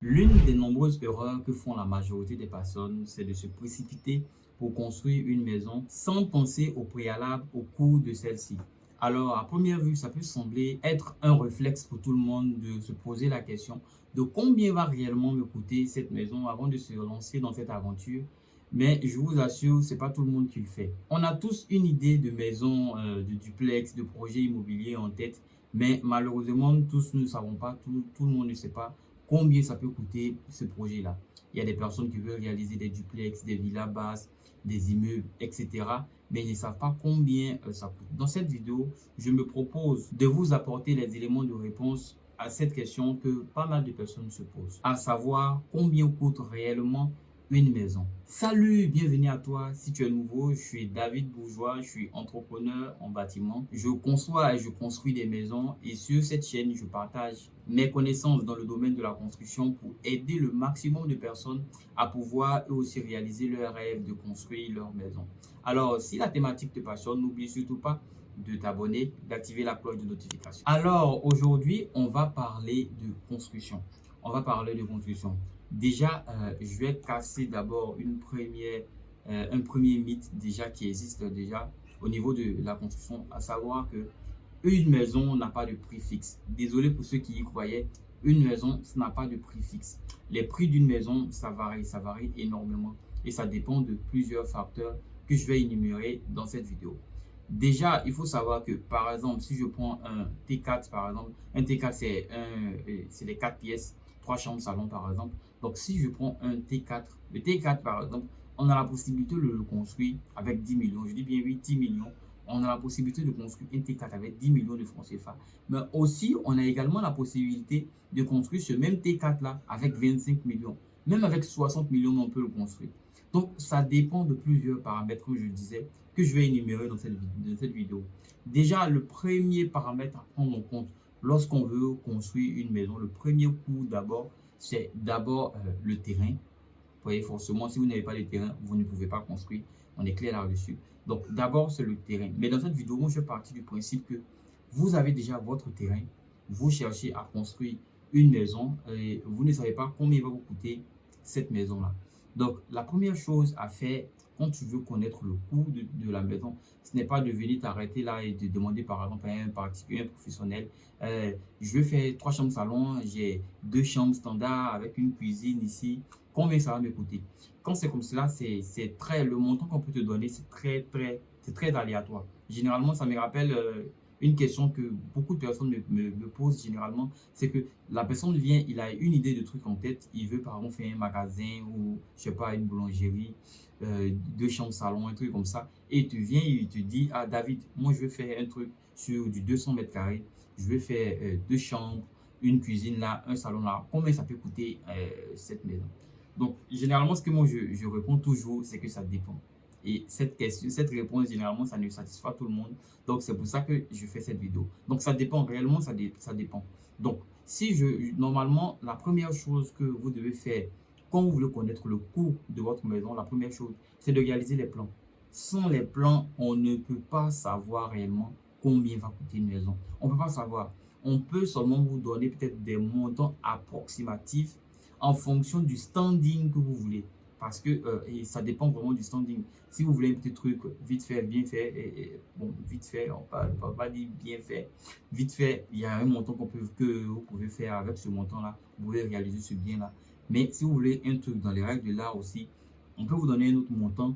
L'une des nombreuses erreurs que font la majorité des personnes, c'est de se précipiter pour construire une maison sans penser au préalable au coût de celle-ci. Alors, à première vue, ça peut sembler être un réflexe pour tout le monde de se poser la question de combien va réellement me coûter cette maison avant de se lancer dans cette aventure. Mais je vous assure, c'est pas tout le monde qui le fait. On a tous une idée de maison, de duplex, de projet immobilier en tête, mais malheureusement, tous nous ne savons pas, tout le monde ne sait pas combien ça peut coûter ce projet-là. Il y a des personnes qui veulent réaliser des duplex, des villas basses, des immeubles, etc. Mais ils ne savent pas combien ça coûte. Dans cette vidéo, je me propose de vous apporter les éléments de réponse à cette question que pas mal de personnes se posent, à savoir combien coûte réellement une maison. Salut, bienvenue à toi. Si tu es nouveau, je suis David Bourgeois, je suis entrepreneur en bâtiment. Je conçois et je construis des maisons et sur cette chaîne, je partage mes connaissances dans le domaine de la construction pour aider le maximum de personnes à pouvoir eux aussi réaliser leur rêve de construire leur maison. Alors, si la thématique te passionne, n'oublie surtout pas de t'abonner, d'activer la cloche de notification. Alors, aujourd'hui, on va parler de construction. On va parler de construction. Déjà, je vais casser d'abord un premier mythe déjà qui existe déjà au niveau de la construction, à savoir que une maison n'a pas de prix fixe. Désolé pour ceux qui y croyaient, une maison, ça n'a pas de prix fixe. Les prix d'une maison, ça varie énormément et ça dépend de plusieurs facteurs que je vais énumérer dans cette vidéo. Déjà, il faut savoir que, par exemple, si je prends un T4, par exemple, un T4, c'est les 4 pièces, 3 chambres, salon, par exemple. Donc, si je prends un T4, le T4, par exemple, on a la possibilité de le construire avec 10 millions. Je dis bien oui, 10 millions. On a la possibilité de construire un T4 avec 10 millions de francs CFA. Mais aussi, on a également la possibilité de construire ce même T4-là avec 25 millions. Même avec 60 millions, on peut le construire. Donc, ça dépend de plusieurs paramètres, comme je disais, que je vais énumérer dans cette vidéo. Déjà, le premier paramètre à prendre en compte lorsqu'on veut construire une maison, le premier coût d'abord, c'est d'abord le terrain. Vous voyez, forcément, si vous n'avez pas de terrain, vous ne pouvez pas construire. On est clair là-dessus. Donc, d'abord, c'est le terrain. Mais dans cette vidéo, moi, je suis parti du principe que vous avez déjà votre terrain. Vous cherchez à construire une maison et vous ne savez pas combien va vous coûter cette maison-là. Donc, la première chose à faire quand tu veux connaître le coût de la maison, ce n'est pas de venir t'arrêter là et de demander par exemple à un particulier, un professionnel, je veux faire 3 chambres salon, j'ai 2 chambres standards avec une cuisine ici, combien ça va me coûter? Quand c'est comme cela, le montant qu'on peut te donner, c'est très aléatoire. Généralement, ça me rappelle une question que beaucoup de personnes me posent généralement, c'est que la personne vient, il a une idée de truc en tête, il veut par exemple faire un magasin ou, je sais pas, une boulangerie, 2 chambres salon, un truc comme ça, et tu viens et il te dit, ah David, moi je veux faire un truc sur du 200 mètres carrés, je veux faire 2 chambres, une cuisine là, un salon là, combien ça peut coûter cette maison? Donc, généralement, ce que moi je réponds toujours, c'est que ça dépend. Et cette réponse, généralement, ça ne satisfait pas tout le monde. Donc, c'est pour ça que je fais cette vidéo. Donc, ça dépend, réellement, ça dépend. Donc, normalement, la première chose que vous devez faire quand vous voulez connaître le coût de votre maison, la première chose, c'est de réaliser les plans. Sans les plans, on ne peut pas savoir réellement combien va coûter une maison. On ne peut pas savoir. On peut seulement vous donner peut-être des montants approximatifs en fonction du standing que vous voulez. Parce que et ça dépend vraiment du standing. Si vous voulez un petit truc vite fait, bien fait, bon, vite fait, on ne va pas dire bien fait, vite fait, il y a un montant que vous pouvez faire avec ce montant-là. Vous pouvez réaliser ce bien-là. Mais si vous voulez un truc dans les règles de l'art aussi, on peut vous donner un autre montant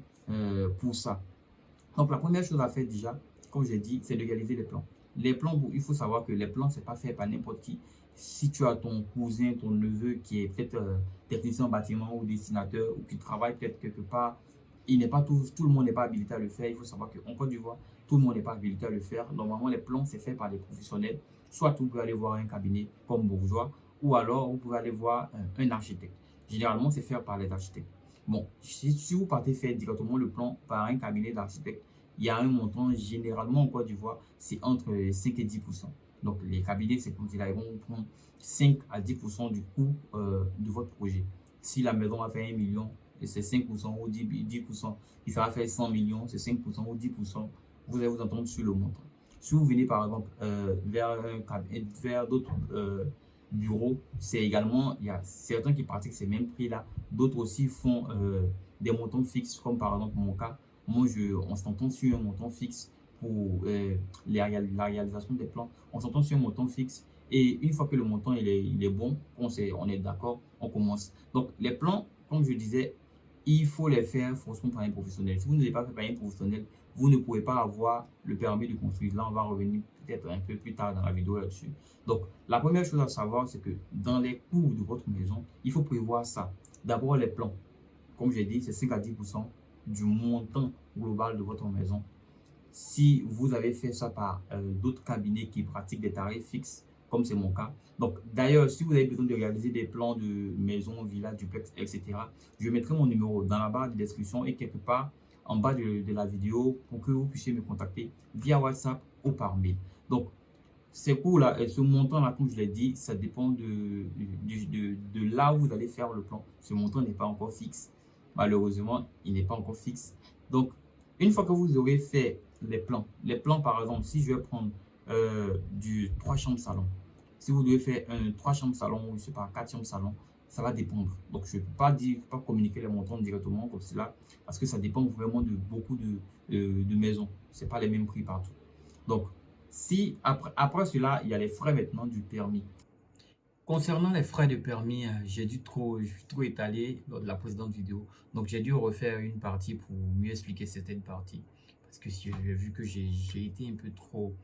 pour ça. Donc, la première chose à faire déjà, comme j'ai dit, c'est de réaliser les plans. Les plans, il faut savoir que les plans, ce n'est pas fait par n'importe qui. Si tu as ton cousin, ton neveu qui est peut-être technicien en bâtiment ou dessinateur ou qui travaille peut-être quelque part, tout le monde n'est pas habilité à le faire. Il faut savoir qu'en Côte d'Ivoire, tout le monde n'est pas habilité à le faire. Normalement, les plans, c'est fait par des professionnels. Soit vous pouvez aller voir un cabinet comme Bourgeois ou alors vous pouvez aller voir un architecte. Généralement, c'est fait par les architectes. Bon, si vous partez faire directement le plan par un cabinet d'architecte, il y a un montant généralement en Côte d'Ivoire, c'est entre 5 et 10%. Donc, les cabinets, c'est comme ils vont prendre 5 à 10% du coût de votre projet. Si la maison va faire 1 million, c'est 5% ou 10%. Si ça va faire 100 millions, c'est 5% ou 10%. Vous allez vous entendre sur le montant. Si vous venez par exemple vers d'autres bureau, c'est également, il y a certains qui pratiquent ces mêmes prix-là. D'autres aussi font des montants fixes, comme par exemple mon cas. Moi, on s'entend sur un montant fixe pour la réalisation des plans. On s'entend sur un montant fixe. Et une fois que le montant il est bon, on est d'accord, on commence. Donc, les plans, comme je disais, il faut les faire forcément par un professionnel. Si vous ne les pas fait par un professionnel, vous ne pouvez pas avoir le permis de construire. Là, on va revenir peut-être un peu plus tard dans la vidéo là-dessus. Donc, la première chose à savoir, c'est que dans les coûts de votre maison, il faut prévoir ça. D'abord, les plans. Comme j'ai dit, c'est 5 à 10% du montant global de votre maison. Si vous avez fait ça par d'autres cabinets qui pratiquent des tarifs fixes, comme c'est mon cas. Donc, d'ailleurs, si vous avez besoin de réaliser des plans de maison, villa, duplex, etc., je mettrai mon numéro dans la barre de description et quelque part en bas de la vidéo pour que vous puissiez me contacter via WhatsApp ou par mail. Donc, ces coûts-là et ce montant-là, comme je l'ai dit, ça dépend de là où vous allez faire le plan. Ce montant n'est pas encore fixe. Malheureusement, il n'est pas encore fixe. Donc, une fois que vous aurez fait les plans par exemple, si je vais prendre du 3 chambres salon, si vous devez faire un 3 chambres salon ou je sais pas, 4 chambres salon, ça va dépendre. Donc, je ne peux pas dire, pas communiquer les montants directement comme cela parce que ça dépend vraiment de beaucoup de maisons. Ce n'est pas les mêmes prix partout. Donc, si après cela, il y a les frais maintenant du permis. Concernant les frais de permis, je suis trop étalé lors de la précédente vidéo. Donc, j'ai dû refaire une partie pour mieux expliquer certaines parties. Parce que si j'ai vu que j'ai été un peu trop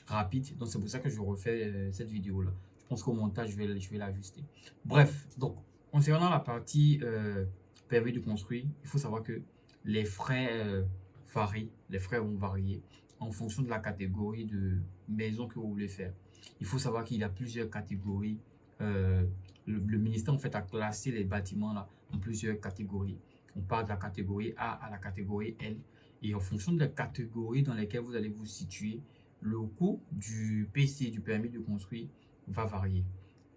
rapide. Donc, c'est pour ça que je refais cette vidéo-là. Je pense qu'au montage, je vais l'ajuster. Bref, donc, concernant la partie permis de construire, il faut savoir que les frais varient. Les frais vont varier en fonction de la catégorie de maison que vous voulez faire. Il faut savoir qu'il y a plusieurs catégories. Le ministère en fait a classé les bâtiments là en plusieurs catégories. On part de la catégorie A à la catégorie L. Et en fonction de la catégorie dans laquelle vous allez vous situer, le coût du PC, du permis de construire, va varier.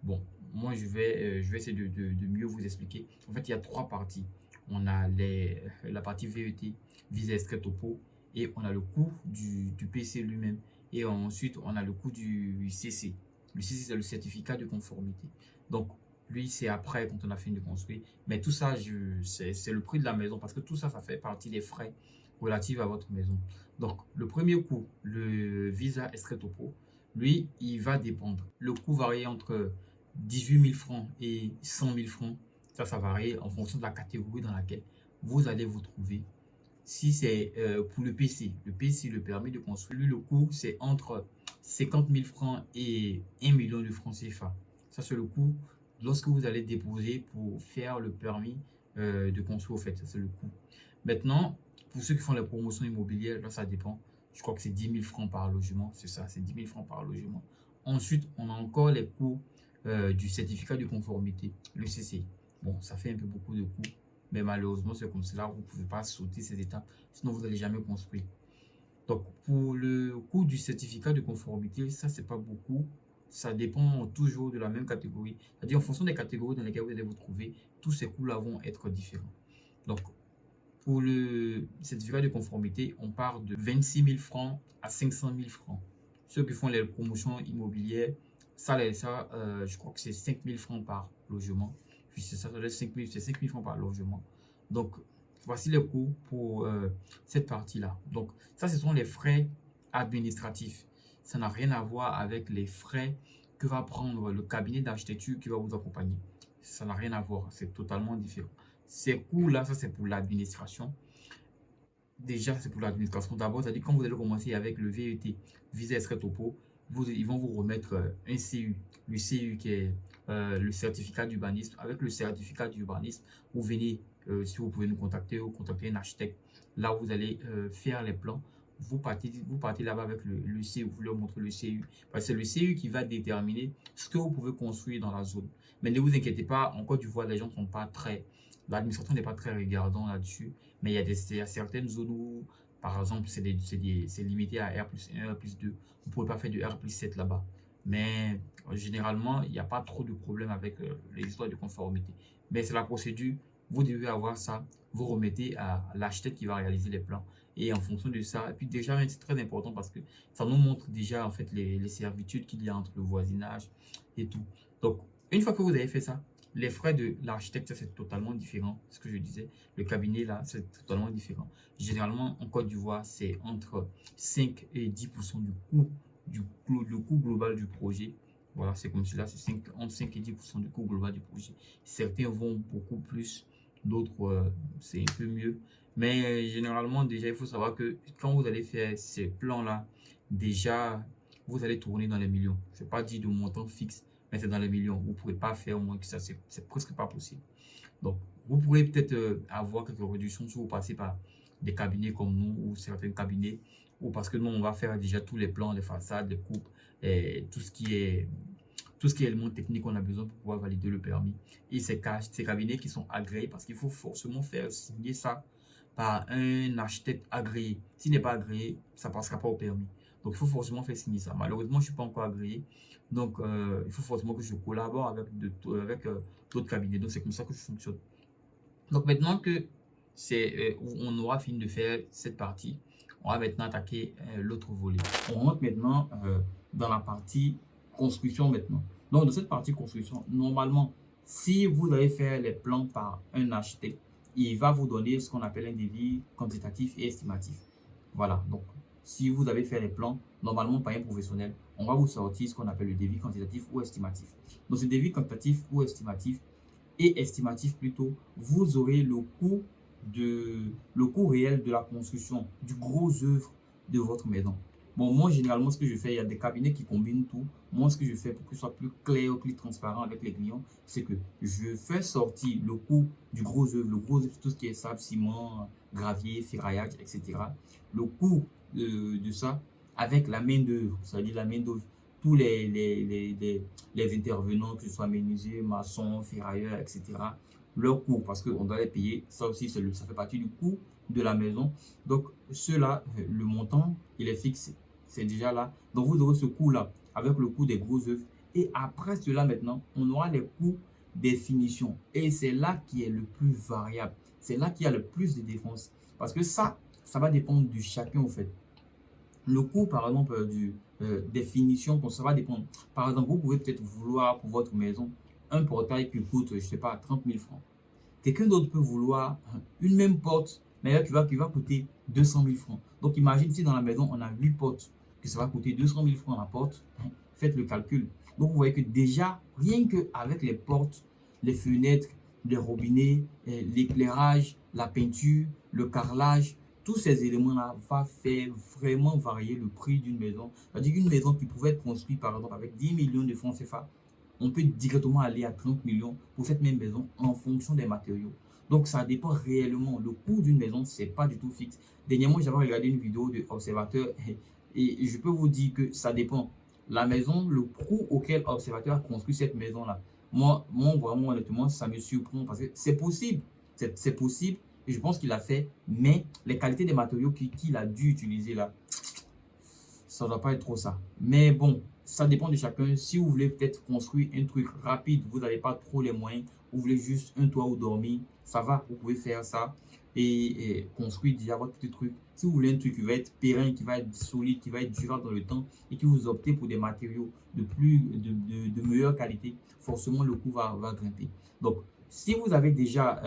Bon, moi je vais essayer de mieux vous expliquer. En fait, il y a trois parties. On a la partie VET, visa extrait topo, et on a le coût du PC lui-même. Et ensuite, on a le coût du CC. Le CC, c'est le certificat de conformité. Donc, lui, c'est après, quand on a fini de construire. Mais tout ça, c'est le prix de la maison parce que tout ça, ça fait partie des frais relatifs à votre maison. Donc, le premier coût, le visa extrait topo, lui, il va dépendre. Le coût varie entre 18 000 francs et 100 000 francs. Ça varie en fonction de la catégorie dans laquelle vous allez vous trouver. Si c'est pour le PC, le permis de construire, lui, le coût, c'est entre 50 000 francs et 1 million de francs CFA. Ça, c'est le coût lorsque vous allez déposer pour faire le permis de construire, au fait. Ça, c'est le coût. Maintenant, pour ceux qui font les promotions immobilières, là, ça dépend. Je crois que c'est 10 000 francs par logement. C'est ça, c'est 10 000 francs par logement. Ensuite, on a encore les coûts du certificat de conformité, le CC. Bon, ça fait un peu beaucoup de coûts. Mais malheureusement, c'est comme cela, vous ne pouvez pas sauter ces étapes, sinon vous n'allez jamais construire. Donc, pour le coût du certificat de conformité, ça, c'est pas beaucoup. Ça dépend toujours de la même catégorie. C'est-à-dire, en fonction des catégories dans lesquelles vous allez vous trouver, tous ces coûts-là vont être différents. Donc, pour le certificat de conformité, on part de 26 000 francs à 500 000 francs. Ceux qui font les promotions immobilières, je crois que c'est 5 000 francs par logement. Puis c'est 5 000 francs par logement. Donc, voici les coûts pour cette partie-là. Donc, ça, ce sont les frais administratifs. Ça n'a rien à voir avec les frais que va prendre le cabinet d'architecture qui va vous accompagner. Ça n'a rien à voir. C'est totalement différent. Ces coûts-là, ça, c'est pour l'administration. Déjà, c'est pour l'administration. D'abord, c'est-à-dire quand vous allez commencer avec le VET, visa extrait topo, ils vont vous remettre un CU. Le CU qui est le certificat d'urbanisme. Avec le certificat d'urbanisme, vous venez, si vous pouvez nous contacter ou contacter un architecte, là où vous allez faire les plans. Vous partez là-bas avec le CU, vous leur montrez le CU. Parce que c'est le CU qui va déterminer ce que vous pouvez construire dans la zone. Mais ne vous inquiétez pas, en Côte d'Ivoire, les gens ne sont pas très... L'administration n'est pas très regardant là-dessus. Mais il y a certaines zones où, par exemple, c'est limité à R+1, R+2. Vous ne pouvez pas faire de R+7 là-bas. Mais généralement, il n'y a pas trop de problème avec les histoires de conformité. Mais c'est la procédure. Vous devez avoir ça. Vous remettez à l'architecte qui va réaliser les plans. Et en fonction de ça, et puis déjà, c'est très important parce que ça nous montre déjà en fait les servitudes qu'il y a entre le voisinage et tout. Donc, une fois que vous avez fait ça, les frais de l'architecte, c'est totalement différent. Ce que je disais, le cabinet, là, c'est totalement différent. Généralement, en Côte d'Ivoire, c'est entre 5 et 10% le coût global du projet. Voilà, c'est comme cela, c'est entre 5 et 10% du coût global du projet. Certains vont beaucoup plus, d'autres, c'est un peu mieux. Mais généralement, déjà, il faut savoir que quand vous allez faire ces plans-là, déjà, vous allez tourner dans les millions. Je ne vais pas dire de montant fixe, mais c'est dans les millions. Vous ne pourrez pas faire moins que ça, c'est presque pas possible. Donc, vous pourrez peut-être avoir quelques réductions si vous passez par des cabinets comme nous ou certains cabinets, ou parce que nous, on va faire déjà tous les plans, les façades, les coupes, et tout ce qui est élément technique qu'on a besoin pour pouvoir valider le permis. Et ces cabinets qui sont agréés, parce qu'il faut forcément faire signer ça par un architecte agréé. S'il n'est pas agréé, ça ne passera pas au permis. Donc, il faut forcément faire signer ça. Malheureusement, je ne suis pas encore agréé. Donc, il faut forcément que je collabore avec d'autres cabinets. Donc, c'est comme ça que je fonctionne. Donc, maintenant que on aura fini de faire cette partie, on va maintenant attaquer l'autre volet. On rentre maintenant dans la partie construction maintenant. Donc, dans cette partie construction, normalement, si vous allez faire les plans par un architecte, il va vous donner ce qu'on appelle un devis quantitatif et estimatif. Voilà, donc si vous avez fait les plans, normalement par un professionnel, on va vous sortir ce qu'on appelle le devis quantitatif ou estimatif. Donc ce devis quantitatif ou estimatif et estimatif plutôt, vous aurez le coût réel de la construction, du gros œuvre de votre maison. Bon, moi, généralement, ce que je fais, il y a des cabinets qui combinent tout. Moi, ce que je fais pour que ce soit plus clair, plus transparent avec les clients, c'est que je fais sortir le coût du gros œuvre. Le gros œuvre, tout ce qui est sable, ciment, gravier, ferraillage, etc. Le coût de ça avec la main d'œuvre, c'est-à-dire la main d'œuvre, tous les intervenants, que ce soit menuisiers, maçons, ferrailleurs, etc. Leur coût, parce qu'on doit les payer, ça aussi, ça fait partie du coût de la maison. Donc, ceux-là, le montant, il est fixe, c'est déjà là. Donc, vous aurez ce coût-là avec le coût des gros œuvres. Et après cela, maintenant, on aura les coûts des finitions. Et c'est là qui est le plus variable. C'est là qu'il y a le plus de défense. Parce que ça va dépendre de chacun, en fait. Le coût, par exemple, des finitions, ça va dépendre. Par exemple, vous pouvez peut-être vouloir pour votre maison un portail qui coûte, je ne sais pas, 30 000 francs. Quelqu'un d'autre peut vouloir une même porte, mais là, qui va coûter 200 000 francs. Donc, imagine si dans la maison, on a 8 portes, que ça va coûter 200 000 francs la porte. Faites le calcul. Donc, vous voyez que déjà, rien qu'avec les portes, les fenêtres, les robinets, l'éclairage, la peinture, le carrelage, tous ces éléments-là vont faire vraiment varier le prix d'une maison. C'est-à-dire qu'une maison qui pouvait être construite, par exemple, avec 10 millions de francs CFA, on peut directement aller à 30 millions pour cette même maison en fonction des matériaux. Donc, ça dépend réellement. Le coût d'une maison, ce n'est pas du tout fixe. Dernièrement, j'avais regardé une vidéo de Observateur et je peux vous dire que ça dépend. La maison, le coût auquel Observateur a construit cette maison-là, moi, vraiment, honnêtement, ça me surprend parce que c'est possible. C'est possible et je pense qu'il a fait, mais les qualités des matériaux qu'il a dû utiliser là, ça ne doit pas être trop ça. Mais bon, ça dépend de chacun. Si vous voulez peut-être construire un truc rapide, vous n'avez pas trop les moyens, vous voulez juste un toit où dormir, ça va, vous pouvez faire ça et construire déjà votre petit truc. Si vous voulez un truc qui va être périn, qui va être solide, qui va être durable dans le temps et que vous optez pour des matériaux de meilleure qualité, forcément le coût va grimper. Donc, si vous avez déjà,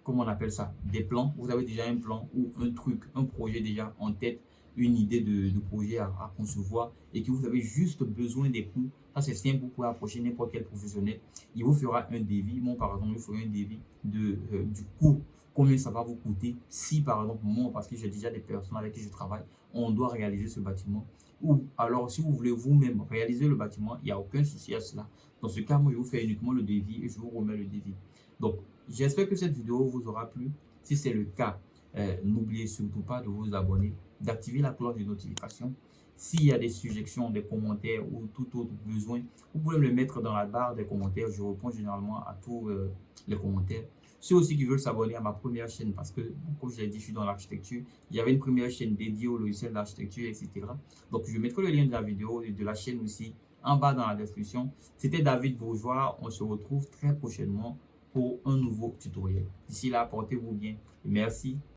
comment on appelle ça, des plans, vous avez déjà un plan ou un truc, un projet déjà en tête, une idée de projet à concevoir et que vous avez juste besoin des coûts, ça c'est simple, vous pouvez approcher n'importe quel professionnel, il vous fera un devis. Moi par exemple, je ferai un devis du coût, combien ça va vous coûter si par exemple moi, parce que j'ai déjà des personnes avec qui je travaille, on doit réaliser ce bâtiment. Ou alors si vous voulez vous-même réaliser le bâtiment, il n'y a aucun souci à cela. Dans ce cas, moi je vous fais uniquement le devis et je vous remets le devis. Donc j'espère que cette vidéo vous aura plu. Si c'est le cas, n'oubliez surtout pas de vous abonner, d'activer la cloche de notification. S'il y a des suggestions, des commentaires ou tout autre besoin, vous pouvez me le mettre dans la barre des commentaires. Je réponds généralement à tous les commentaires. Ceux aussi qui veulent s'abonner à ma première chaîne, parce que, comme je l'ai dit, je suis dans l'architecture. Il y avait une première chaîne dédiée au logiciel d'architecture, etc. Donc, je mettrai le lien de la vidéo et de la chaîne aussi en bas dans la description. C'était David Bourgeois. On se retrouve très prochainement pour un nouveau tutoriel. D'ici là, portez-vous bien. Merci.